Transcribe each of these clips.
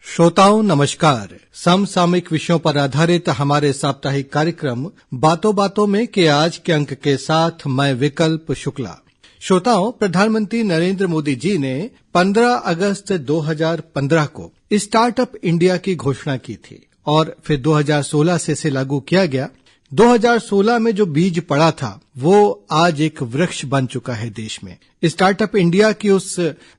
श्रोताओं नमस्कार। समसामयिक विषयों पर आधारित हमारे साप्ताहिक कार्यक्रम बातों बातों में के आज के अंक के साथ मैं विकल्प शुक्ला। श्रोताओं, प्रधानमंत्री नरेंद्र मोदी जी ने 15 अगस्त 2015 को स्टार्टअप इंडिया की घोषणा की थी और फिर 2016 से इसे लागू किया गया। 2016 में जो बीज पड़ा था वो आज एक वृक्ष बन चुका है देश में। स्टार्टअप इंडिया की उस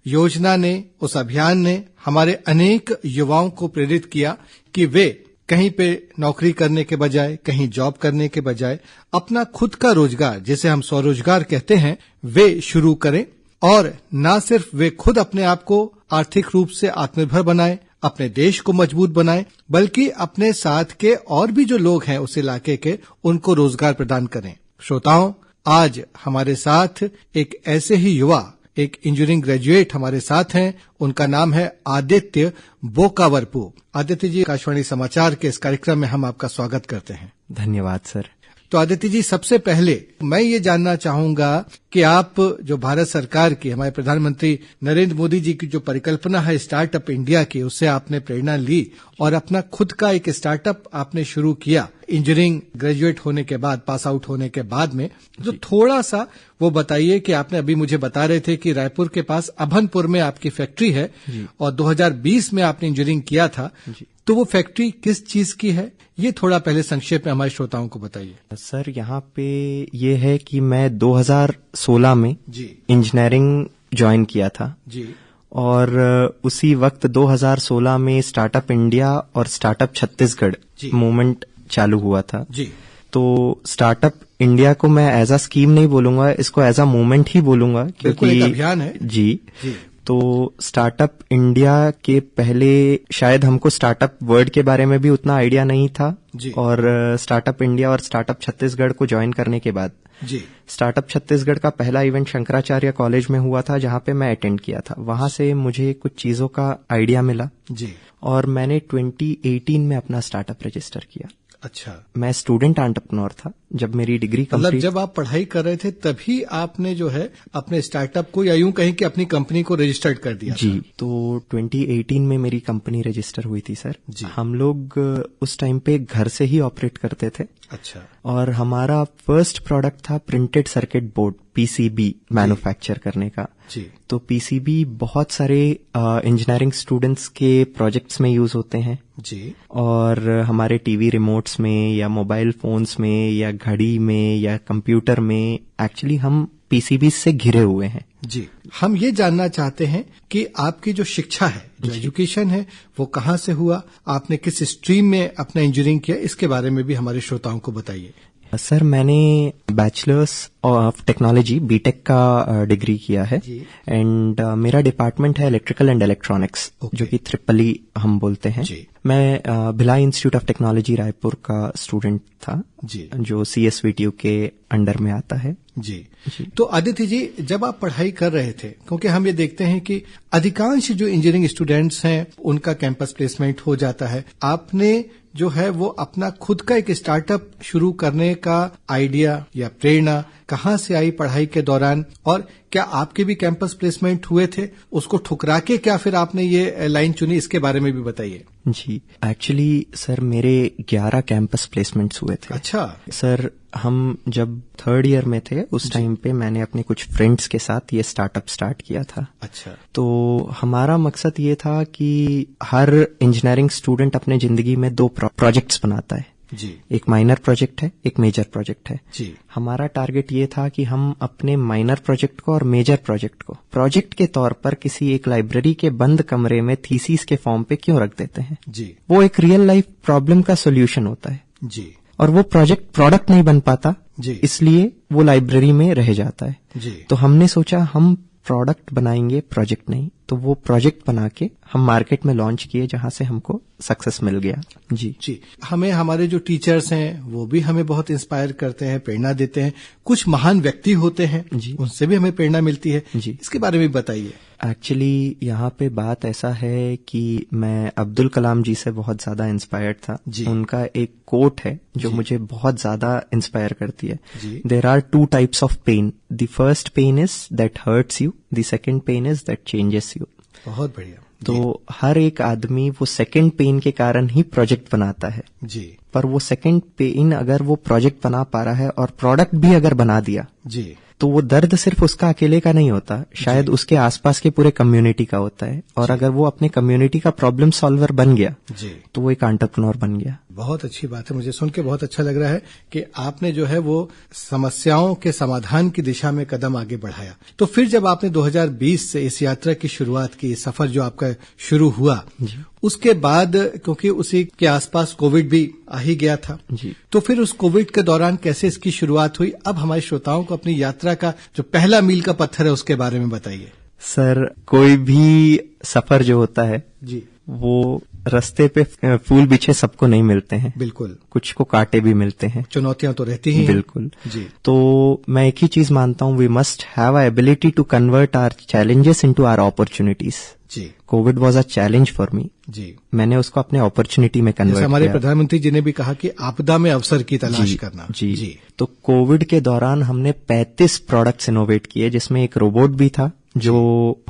योजना ने, उस अभियान ने हमारे अनेक युवाओं को प्रेरित किया कि वे कहीं पे नौकरी करने के बजाय, कहीं जॉब करने के बजाय अपना खुद का रोजगार, जिसे हम स्वरोजगार कहते हैं, वे शुरू करें और न सिर्फ वे खुद अपने आप को आर्थिक रूप से आत्मनिर्भर बनाएं, अपने देश को मजबूत बनाएं, बल्कि अपने साथ के और भी जो लोग हैं उस इलाके के, उनको रोजगार प्रदान करें। श्रोताओं, आज हमारे साथ एक ऐसे ही युवा, एक इंजीनियरिंग ग्रेजुएट हमारे साथ हैं। उनका नाम है आदित्य बोकावरपु। आदित्य जी, आकाशवाणी समाचार के इस कार्यक्रम में हम आपका स्वागत करते हैं। धन्यवाद सर। तो आदित्य जी, सबसे पहले मैं ये जानना चाहूंगा कि आप जो भारत सरकार की, हमारे प्रधानमंत्री नरेंद्र मोदी जी की जो परिकल्पना है स्टार्टअप इंडिया की, उससे आपने प्रेरणा ली और अपना खुद का एक स्टार्टअप आपने शुरू किया इंजीनियरिंग ग्रेजुएट होने के बाद, पास आउट होने के बाद में। तो थोड़ा सा वो बताइए कि आपने अभी मुझे बता रहे थे कि रायपुर के पास अभनपुर में आपकी फैक्ट्री है और 2020 में आपने इंजीनियरिंग किया था। तो वो फैक्ट्री किस चीज की है, ये थोड़ा पहले संक्षेप में हमारे श्रोताओं को बताइए। सर, यहाँ पे ये है कि मैं 2016 में इंजीनियरिंग ज्वाइन किया था जी, और उसी वक्त 2016 में स्टार्टअप इंडिया और स्टार्टअप छत्तीसगढ़ मूवमेंट चालू हुआ था जी। तो स्टार्टअप इंडिया को मैं एज अ स्कीम नहीं बोलूंगा, इसको एज अ मूवमेंट ही बोलूंगा, क्योंकि एक अभियान है जी। तो स्टार्टअप इंडिया के पहले शायद हमको स्टार्टअप वर्ड के बारे में भी उतना आइडिया नहीं था जी। और स्टार्टअप इंडिया और स्टार्टअप छत्तीसगढ़ को ज्वाइन करने के बाद जी, स्टार्टअप छत्तीसगढ़ का पहला इवेंट शंकराचार्य कॉलेज में हुआ था, जहां पे मैं अटेंड किया था। वहां से मुझे कुछ चीजों का आइडिया मिला जी, और मैंने 2018 में अपना स्टार्टअप रजिस्टर किया। अच्छा, मैं स्टूडेंट एंटरप्रेन्योर था जब मेरी डिग्री कंप्लीट। मतलब जब आप पढ़ाई कर रहे थे तभी आपने जो है अपने स्टार्टअप को, या यूं कहें कि अपनी कंपनी को रजिस्टर्ड कर दिया जी था। तो 2018 में मेरी कंपनी रजिस्टर हुई थी सर जी। हम लोग उस टाइम पे घर से ही ऑपरेट करते थे। अच्छा। और हमारा फर्स्ट प्रोडक्ट था printed circuit board, PCB manufacture करने का जी। तो पीसीबी बहुत सारे इंजीनियरिंग स्टूडेंट्स के प्रोजेक्ट्स में यूज होते हैं जी, और हमारे टीवी रिमोट्स में या मोबाइल फोन्स में या घड़ी में या कंप्यूटर में एक्चुअली हम पीसीबी से घिरे हुए हैं जी। हम ये जानना चाहते हैं कि आपकी जो शिक्षा है, जो एजुकेशन है, वो कहाँ से हुआ, आपने किस स्ट्रीम में अपना इंजीनियरिंग किया, इसके बारे में भी हमारे श्रोताओं को बताइए। सर, मैंने बैचलर्स ऑफ टेक्नोलॉजी बीटेक का डिग्री किया है एंड मेरा डिपार्टमेंट है इलेक्ट्रिकल एंड इलेक्ट्रॉनिक्स, जो कि ट्रिपल हम बोलते हैं। मैं Bhilai institute of technology Raipur का स्टूडेंट था जी, जो CSVTU के अंडर में आता है जी। तो आदित्य जी, जब आप पढ़ाई कर रहे थे, क्योंकि हम ये देखते हैं कि अधिकांश जो इंजीनियरिंग स्टूडेंट्स हैं उनका कैंपस प्लेसमेंट हो जाता है, आपने जो है वो अपना खुद का एक स्टार्टअप शुरू करने का आइडिया या प्रेरणा कहाँ से आई पढ़ाई के दौरान, और क्या आपके भी कैंपस प्लेसमेंट हुए थे, उसको ठुकरा के क्या फिर आपने ये लाइन चुनी, इसके बारे में भी बताइए। जी, एक्चुअली सर मेरे 11 कैंपस प्लेसमेंट्स हुए थे। अच्छा सर, हम जब 3rd ईयर में थे उस टाइम पे मैंने अपने कुछ फ्रेंड्स के साथ ये स्टार्टअप स्टार्ट किया था। अच्छा। तो हमारा मकसद ये था कि हर इंजीनियरिंग स्टूडेंट अपने जिंदगी में 2 प्रोजेक्ट्स बनाता है जी। एक माइनर प्रोजेक्ट है, एक मेजर प्रोजेक्ट है जी। हमारा टारगेट ये था कि हम अपने माइनर प्रोजेक्ट को और मेजर प्रोजेक्ट को प्रोजेक्ट के तौर पर किसी एक लाइब्रेरी के बंद कमरे में थीसिस के फॉर्म पे क्यों रख देते हैं जी। वो एक रियल लाइफ प्रॉब्लम का सोल्यूशन होता है जी, और वो प्रोडक्ट नहीं बन पाता जी, इसलिए वो लाइब्रेरी में रह जाता है जी। तो हमने सोचा हम प्रोडक्ट बनाएंगे, प्रोजेक्ट नहीं। तो वो प्रोजेक्ट बना के हम मार्केट में लॉन्च किए, जहां से हमको सक्सेस मिल गया जी। हमें हमारे जो टीचर्स हैं वो भी हमें बहुत इंस्पायर करते हैं, प्रेरणा देते हैं। कुछ महान व्यक्ति होते हैं जी, उनसे भी हमें प्रेरणा मिलती है जी। इसके बारे में बताइए। एक्चुअली यहाँ पे बात ऐसा है कि मैं अब्दुल कलाम जी से बहुत ज्यादा इंस्पायर्ड था। उनका एक कोट है जो मुझे बहुत ज्यादा इंस्पायर करती है। There are 2 types of pain. The first pain is that hurts you, the second pain is that changes you. बहुत बढ़िया। तो हर एक आदमी वो सेकंड पेन के कारण ही प्रोजेक्ट बनाता है जी, पर वो सेकंड पेन अगर वो प्रोजेक्ट बना पा रहा है और प्रोडक्ट भी अगर बना दिया जी, तो वो दर्द सिर्फ उसका अकेले का नहीं होता, शायद उसके आसपास के पूरे कम्युनिटी का होता है। और अगर वो अपने कम्युनिटी का प्रॉब्लम सॉल्वर बन गया जी, तो वो एक एंटरप्रेन्योर बन गया। बहुत अच्छी बात है, मुझे सुन के बहुत अच्छा लग रहा है कि आपने जो है वो समस्याओं के समाधान की दिशा में कदम आगे बढ़ाया। तो फिर जब आपने 2020 से इस यात्रा की शुरुआत की, सफर जो आपका शुरू हुआ, उसके बाद क्योंकि उसी के आसपास कोविड भी आ ही गया था जी, तो फिर उस कोविड के दौरान कैसे इसकी शुरुआत हुई? अब हमारे श्रोताओं को अपनी यात्रा का जो पहला मील का पत्थर है उसके बारे में बताइए। सर, कोई भी सफर जो होता है जी, वो रास्ते पे फूल बिछे सबको नहीं मिलते हैं, बिल्कुल, कुछ को कांटे भी मिलते हैं, चुनौतियां तो रहती ही हैं। बिल्कुल जी, तो मैं एक ही चीज मानता हूँ, we must have a ability to convert our challenges into our opportunities. जी, covid was a challenge for me, जी, मैंने उसको अपने अपॉर्चुनिटी में कन्वर्ट किया। हमारे प्रधानमंत्री जी ने भी कहा कि आपदा में अवसर की तलाश करना। जी, जी। तो कोविड के दौरान हमने 35 प्रोडक्ट्स इनोवेट किए, जिसमें एक रोबोट भी था जो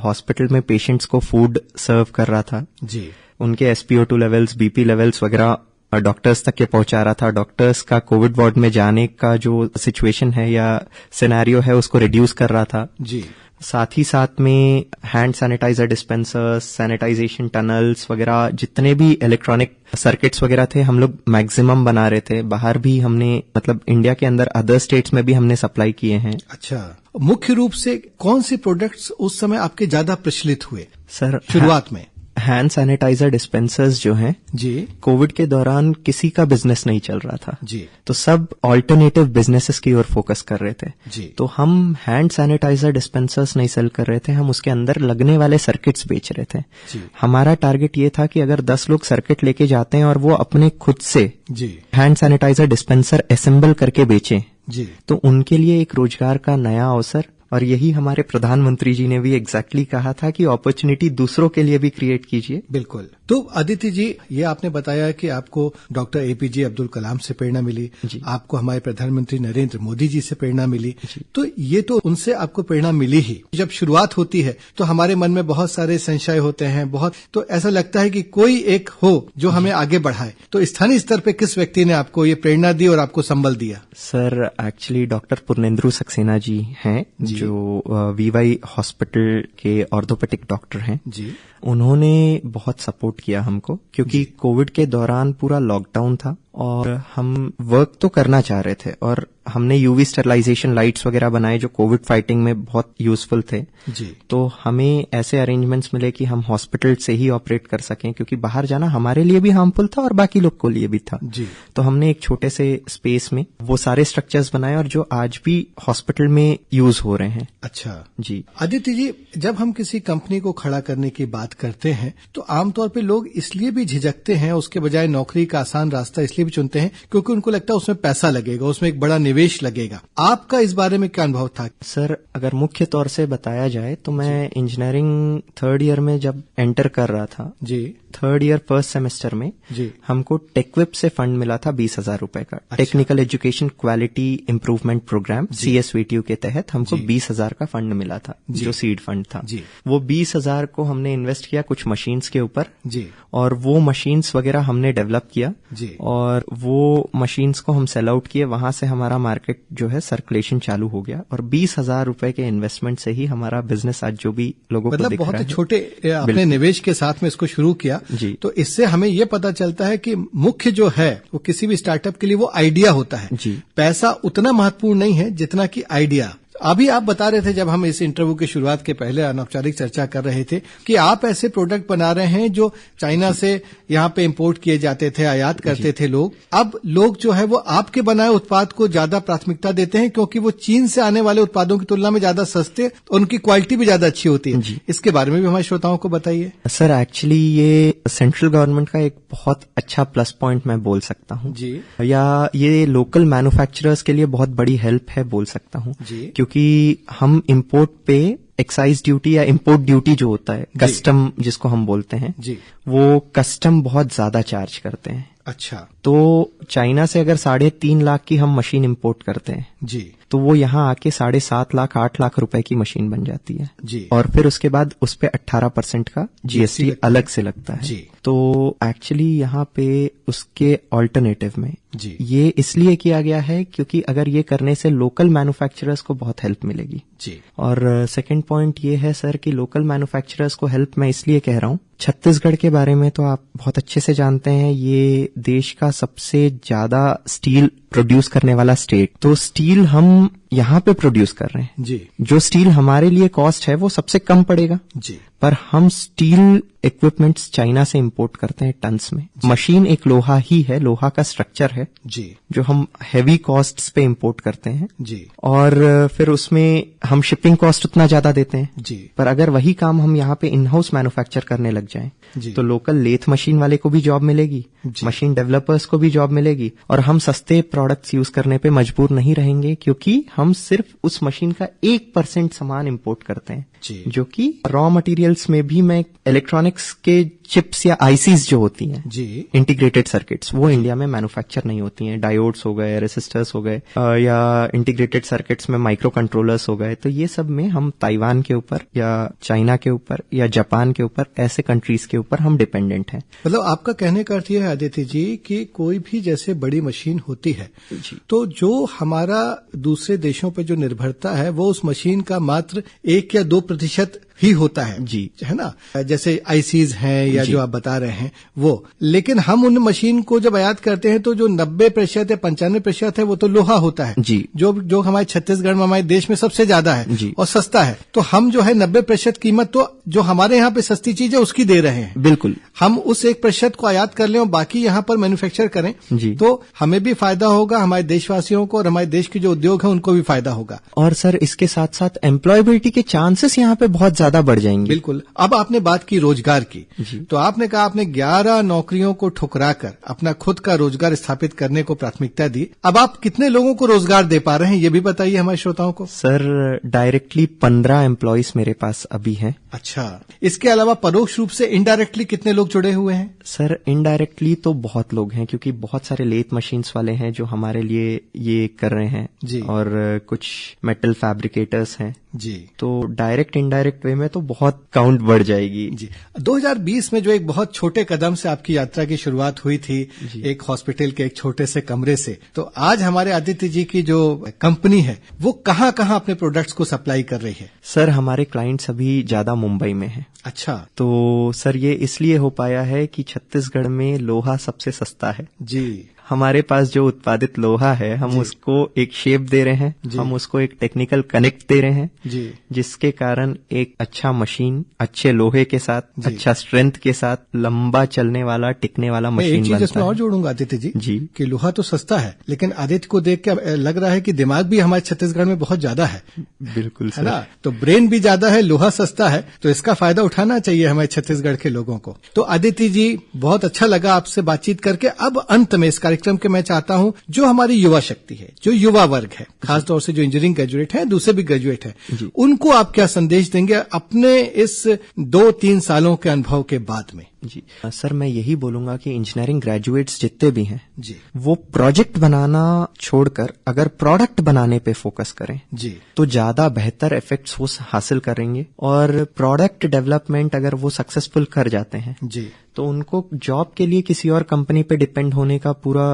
हॉस्पिटल में पेशेंट्स को फूड सर्व कर रहा था। जी, उनके SpO2 लेवल्स, BP लेवल्स वगैरह डॉक्टर्स तक के पहुंचा रहा था। डॉक्टर्स का कोविड वार्ड में जाने का जो सिचुएशन है या सिनेरियो है उसको रिड्यूस कर रहा था। जी, साथ ही साथ में hand sanitiser dispensers, sanitisation tunnels वगैरह जितने भी इलेक्ट्रॉनिक सर्किट्स वगैरह थे हम लोग मैक्सिमम बना रहे थे। बाहर भी हमने, मतलब इंडिया के अंदर अदर स्टेट्स में भी हमने सप्लाई किए हैं। अच्छा, मुख्य रूप से कौन से प्रोडक्ट्स उस समय आपके ज्यादा प्रचलित हुए सर? शुरुआत में हैंड सैनिटाइजर डिस्पेंसर्स जो हैं, जी, कोविड के दौरान किसी का बिजनेस नहीं चल रहा था जी, तो सब ऑल्टरनेटिव बिजनेसेस की ओर फोकस कर रहे थे। जी, तो हम हैंड सैनिटाइजर डिस्पेंसर्स नहीं सेल कर रहे थे, हम उसके अंदर लगने वाले सर्किट्स बेच रहे थे। जी, हमारा टारगेट ये था कि अगर 10 लोग सर्किट लेके जाते हैं और वो अपने खुद से जी, हैंड सैनिटाइजर डिस्पेंसर असेंबल करके बेचें जी, तो उनके लिए एक रोजगार का नया अवसर। और यही हमारे प्रधानमंत्री जी ने भी एग्जैक्टली कहा था कि अपॉर्चुनिटी दूसरों के लिए भी क्रिएट कीजिए। बिल्कुल। तो अदिति जी, ये आपने बताया कि आपको डॉक्टर APJ अब्दुल कलाम से प्रेरणा मिली, आपको हमारे प्रधानमंत्री नरेंद्र मोदी जी से प्रेरणा मिली, तो ये तो उनसे आपको प्रेरणा मिली ही। जब शुरुआत होती है तो हमारे मन में बहुत सारे संशय होते हैं, बहुत, तो ऐसा लगता है कि कोई एक हो जो हमें आगे बढ़ाए। तो स्थानीय स्तर पे किस व्यक्ति ने आपको ये प्रेरणा दी और आपको संबल दिया? Sir, actually doctor पुर्नेंद्रू Saxena ji हैं जो VY हॉस्पिटल के ऑर्थोपेडिक डॉक्टर हैं जी। उन्होंने बहुत सपोर्ट किया हमको, क्योंकि कोविड के दौरान पूरा लॉकडाउन था और हम वर्क तो करना चाह रहे थे और हमने UV स्टरलाइजेशन लाइट्स वगैरह बनाए जो कोविड फाइटिंग में बहुत यूजफुल थे जी। तो हमें ऐसे अरेंजमेंट्स मिले कि हम हॉस्पिटल से ही ऑपरेट कर सकें, क्योंकि बाहर जाना हमारे लिए भी हार्मफुल था और बाकी लोग को लिए भी था जी। तो हमने एक छोटे से स्पेस में वो सारे स्ट्रक्चर्स बनाए और जो आज भी हॉस्पिटल में यूज हो रहे हैं। अच्छा जी। आदित्य जी, जब हम किसी कंपनी को खड़ा करने की बात करते हैं तो आमतौर पे लोग इसलिए भी झिझकते हैं, उसके बजाय नौकरी का आसान रास्ता इसलिए भी चुनते हैं क्योंकि उनको लगता है उसमें पैसा लगेगा, उसमें एक बड़ा निवेश लगेगा। आपका इस बारे में क्या अनुभव था? सर, अगर मुख्य तौर से बताया जाए तो मैं इंजीनियरिंग 3rd ईयर में जब एंटर कर रहा था जी, 3rd ईयर 1st सेमेस्टर में जी, हमको टेकविप से फंड मिला था 20,000 रुपए का। अच्छा। Technical education quality improvement programme CSVTU के तहत हमको 20,000 का फंड मिला था, जो सीड फंड था जी। वो 20,000 को हमने इन्वेस्ट किया कुछ मशीन्स के ऊपर जी, और वो मशीन्स वगैरह हमने डेवलप किया जी, और वो मशीन्स को हम सेल आउट किए। वहां से हमारा मार्केट जो है सर्कुलेशन चालू हो गया और 20,000 रुपए के इन्वेस्टमेंट से ही हमारा बिजनेस आज जो भी लोगों को दिख रहा है। मतलब बहुत छोटे अपने निवेश के साथ में इसको शुरू किया जी। तो इससे हमें ये पता चलता है कि मुख्य जो है वो किसी भी स्टार्टअप के लिए वो आइडिया होता है जी। पैसा उतना महत्वपूर्ण नहीं है जितना कि आइडिया। अभी आप बता रहे थे जब हम इस इंटरव्यू की शुरुआत के पहले अनौपचारिक चर्चा कर रहे थे कि आप ऐसे प्रोडक्ट बना रहे हैं जो चाइना से यहाँ पे इंपोर्ट किए जाते थे, आयात करते थे लोग। अब लोग जो है वो आपके बनाए उत्पाद को ज्यादा प्राथमिकता देते हैं क्योंकि वो चीन से आने वाले उत्पादों की तुलना में ज्यादा सस्ते, उनकी क्वालिटी भी ज्यादा अच्छी होती है। इसके बारे में भी हमारे श्रोताओं को बताइए। सर, एक्चुअली ये सेंट्रल गवर्नमेंट का एक बहुत अच्छा प्लस पॉइंट मैं बोल सकता हूँ जी, या ये लोकल मैन्युफैक्चरर्स के लिए बहुत बड़ी हेल्प है बोल सकता हूँ, क्योंकि हम इंपोर्ट पे एक्साइज ड्यूटी या इंपोर्ट ड्यूटी जो होता है, कस्टम जिसको हम बोलते हैं जी, वो कस्टम बहुत ज्यादा चार्ज करते हैं। अच्छा। तो चाइना से अगर 3.5 लाख की हम मशीन इंपोर्ट करते हैं जी, तो वो यहाँ आके 7.5 लाख 8 लाख रुपए की मशीन बन जाती है जी। और फिर उसके बाद उस पे 18% का जीएसटी अलग से लगता है जी। तो एक्चुअली यहाँ पे उसके ऑल्टरनेटिव में जी। ये इसलिए किया गया है क्योंकि अगर ये करने से लोकल मैन्युफैक्चरर्स को बहुत हेल्प मिलेगी जी। और सेकंड पॉइंट ये है सर कि लोकल मैन्युफैक्चरर्स को हेल्प मैं इसलिए कह रहा हूँ, छत्तीसगढ़ के बारे में तो आप बहुत अच्छे से जानते हैं, ये देश का सबसे ज्यादा स्टील प्रोड्यूस करने वाला स्टेट, तो स्टील हम यहाँ पे प्रोड्यूस कर रहे हैं जी। जो स्टील हमारे लिए कॉस्ट है वो सबसे कम पड़ेगा जी। पर हम स्टील इक्विपमेंट्स चाइना से इंपोर्ट करते हैं टन्स में। मशीन एक लोहा ही है, लोहा का स्ट्रक्चर है जी, जो हम हैवी कॉस्ट्स पे इंपोर्ट करते हैं जी। और फिर उसमें हम शिपिंग कॉस्ट उतना ज्यादा देते हैं जी। पर अगर वही काम हम यहाँ पे इन हाउस मैन्युफैक्चर करने लग जाएं तो लोकल लेथ मशीन वाले को भी जॉब मिलेगी, मशीन डेवलपर्स को भी जॉब मिलेगी और हम सस्ते प्रोडक्ट्स यूज करने पे मजबूर नहीं रहेंगे क्योंकि हम सिर्फ उस मशीन का 1% सामान इंपोर्ट करते हैं जो कि रॉ मटेरियल्स में भी मैं इलेक्ट्रॉनिक्स के चिप्स या आईसीज जो होती हैं जी, इंटीग्रेटेड सर्किट्स, वो इंडिया में मैन्युफैक्चर नहीं होती हैं। डायोड्स हो गए, रेसिस्टर्स हो गए या इंटीग्रेटेड सर्किट्स में माइक्रो कंट्रोलर्स हो गए, तो ये सब में हम ताइवान के ऊपर या चाइना के ऊपर या जापान के ऊपर, ऐसे कंट्रीज के ऊपर हम डिपेंडेंट हैं। मतलब आपका कहने का अर्थ यह है आदित्य जी कि कोई भी जैसे बड़ी मशीन होती है तो जो हमारा दूसरे देशों पे जो निर्भरता है वो उस मशीन का मात्र 1 या 2% ही होता है जी, है ना, जैसे आईसीज हैं या जो आप बता रहे हैं वो, लेकिन हम उन मशीन को जब आयात करते हैं तो जो 90% या 95% है वो तो लोहा होता है जी, जो हमारे छत्तीसगढ़ में, हमारे देश में सबसे ज्यादा है जी, और सस्ता है। तो हम जो है 90% कीमत तो जो हमारे यहाँ पे सस्ती चीज है उसकी दे रहे हैं। बिल्कुल, हम उस 1% को आयात कर लें और बाकी यहाँ पर मैन्युफैक्चर करें जी, तो हमें भी फायदा होगा, हमारे देशवासियों को और हमारे देश के जो उद्योग है उनको भी फायदा होगा। और सर इसके साथ साथ एम्प्लॉयबिलिटी के चांसेस यहाँ पे बहुत ज्यादा बढ़ जाएंगे। बिल्कुल। अब आपने बात की रोजगार की, तो आपने कहा आपने 11 नौकरियों को ठुकराकर अपना खुद का रोजगार स्थापित करने को प्राथमिकता दी। अब आप कितने लोगों को रोजगार दे पा रहे हैं ये भी बताइए हमारे श्रोताओं को। सर डायरेक्टली 15 एम्प्लॉइज मेरे पास अभी हैं। अच्छा, इसके अलावा परोक्ष रूप से इनडायरेक्टली कितने लोग जुड़े हुए हैं? सर इनडायरेक्टली तो बहुत लोग हैं क्योंकि बहुत सारे लेथ मशीन्स वाले हैं जो हमारे लिए ये कर रहे हैं जी, और कुछ मेटल फैब्रिकेटर्स हैं जी, तो डायरेक्ट इनडायरेक्ट वे में तो बहुत काउंट बढ़ जाएगी जी। 2020 में जो एक बहुत छोटे कदम से आपकी यात्रा की शुरुआत हुई थी, एक हॉस्पिटल के एक छोटे से कमरे से, तो आज हमारे आदित्य जी की जो कंपनी है वो कहाँ कहाँ अपने प्रोडक्ट्स को सप्लाई कर रही है? सर हमारे क्लाइंट्स अभी ज्यादा मुंबई में हैं। अच्छा, तो सर ये इसलिए हो पाया है कि छत्तीसगढ़ में लोहा सबसे सस्ता है जी। हमारे पास जो उत्पादित लोहा है हम उसको एक शेप दे रहे हैं, हम उसको एक टेक्निकल कनेक्ट दे रहे हैं जी, जिसके कारण एक अच्छा मशीन अच्छे लोहे के साथ, अच्छा स्ट्रेंथ के साथ, लंबा चलने वाला, टिकने वाला मशीन बनता है। एक चीज इसमें और जोड़ूंगा आदित्य जी कि लोहा तो सस्ता है लेकिन आदित्य को देख के लग रहा है कि दिमाग भी हमारे छत्तीसगढ़ में बहुत ज्यादा है। बिल्कुल है ना, तो ब्रेन भी ज्यादा है, लोहा सस्ता है, तो इसका फायदा उठाना चाहिए हमारे छत्तीसगढ़ के लोगों को। तो आदित्य जी बहुत अच्छा लगा आपसे बातचीत करके। अब अंत में इस कार्यक्रम के मैं चाहता हूं जो हमारी युवा शक्ति है, जो युवा वर्ग है, खासतौर से जो इंजीनियरिंग ग्रेजुएट है, दूसरे भी ग्रेजुएट है, उनको आप क्या संदेश देंगे अपने इस 2-3 सालों के अनुभव के बाद में? जी सर मैं यही बोलूंगा कि इंजीनियरिंग ग्रेजुएट्स जितने भी हैं जी, वो प्रोजेक्ट बनाना छोड़कर अगर प्रोडक्ट बनाने पे फोकस करें जी, तो ज्यादा बेहतर इफेक्ट्स वो हासिल करेंगे। और प्रोडक्ट डेवलपमेंट अगर वो सक्सेसफुल कर जाते हैं जी, तो उनको जॉब के लिए किसी और कंपनी पे डिपेंड होने का पूरा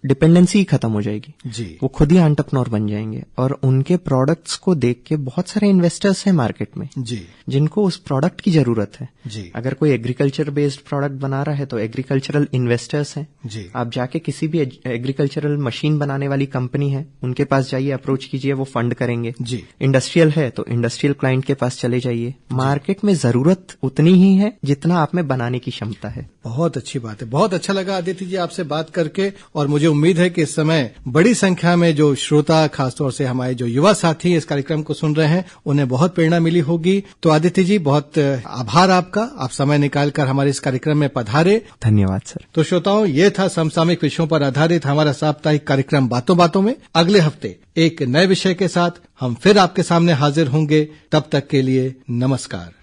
डिपेंडेंसी ही खत्म हो जाएगी जी। वो खुद ही एंटरप्रेन्योर बन जाएंगे और उनके प्रोडक्ट्स को देख के बहुत सारे इन्वेस्टर्स हैं मार्केट में जी, जिनको उस प्रोडक्ट की जरूरत है जी। अगर कोई एग्रीकल्चर बेस्ड प्रोडक्ट बना रहा है तो एग्रीकल्चरल इन्वेस्टर्स हैं जी। आप जाके किसी भी एग्रीकल्चरल मशीन बनाने वाली कंपनी है उनके पास जाइए, अप्रोच कीजिए, वो फंड करेंगे जी। इंडस्ट्रियल है तो इंडस्ट्रियल क्लाइंट के पास चले जाइए। मार्केट में जरूरत उतनी ही है जितना आप में बनाने की क्षमता है। बहुत अच्छी बात है, बहुत अच्छा लगा आदित्य जी आपसे बात करके और मुझे उम्मीद है कि इस समय बड़ी संख्या में जो श्रोता, खासतौर से हमारे जो युवा साथी इस कार्यक्रम को सुन रहे हैं, उन्हें बहुत प्रेरणा मिली होगी। तो आदित्य जी बहुत आभार आपका, आप समय निकालकर हमारे इस कार्यक्रम में पधारे। धन्यवाद सर। तो श्रोताओं, ये था समसामयिक विषयों पर आधारित हमारा साप्ताहिक कार्यक्रम बातों बातों में। अगले हफ्ते एक नए विषय के साथ हम फिर आपके सामने हाजिर होंगे। तब तक के लिए नमस्कार।